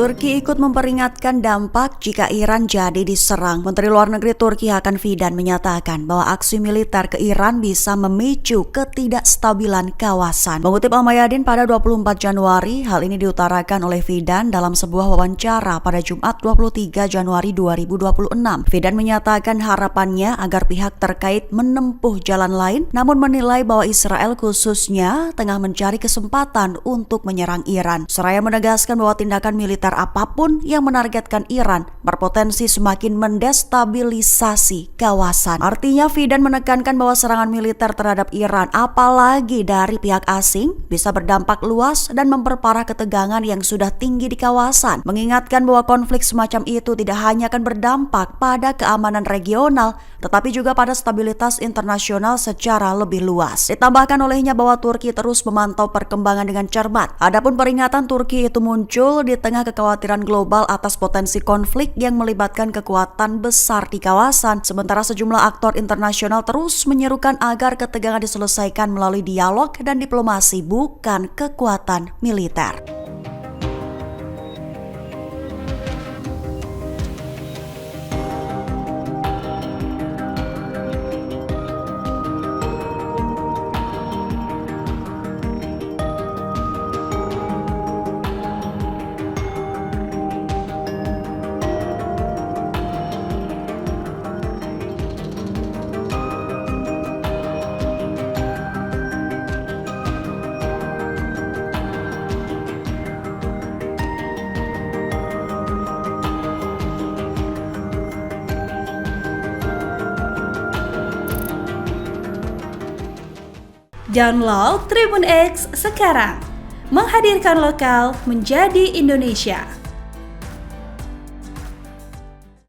Turki ikut memperingatkan dampak jika Iran jadi diserang. Menteri Luar Negeri Turki Hakan Fidan menyatakan bahwa aksi militer ke Iran bisa memicu ketidakstabilan kawasan. Mengutip Al-Mayadin pada 24 Januari, hal ini diutarakan oleh Fidan dalam sebuah wawancara pada Jumat 23 Januari 2026. Fidan menyatakan harapannya agar pihak terkait menempuh jalan lain, namun menilai bahwa Israel khususnya tengah mencari kesempatan untuk menyerang Iran. Seraya menegaskan bahwa tindakan militer apapun yang menargetkan Iran berpotensi semakin mendestabilisasi kawasan. Artinya Fidan menekankan bahwa serangan militer terhadap Iran, apalagi dari pihak asing, bisa berdampak luas dan memperparah ketegangan yang sudah tinggi di kawasan. Mengingatkan bahwa konflik semacam itu tidak hanya akan berdampak pada keamanan regional, tetapi juga pada stabilitas internasional secara lebih luas. Ditambahkan olehnya bahwa Turki terus memantau perkembangan dengan cermat. Adapun peringatan Turki itu muncul di tengah kekhawatiran global atas potensi konflik yang melibatkan kekuatan besar di kawasan, sementara sejumlah aktor internasional terus menyerukan agar ketegangan diselesaikan melalui dialog dan diplomasi, bukan kekuatan militer. Download Tribun X sekarang, menghadirkan lokal menjadi Indonesia.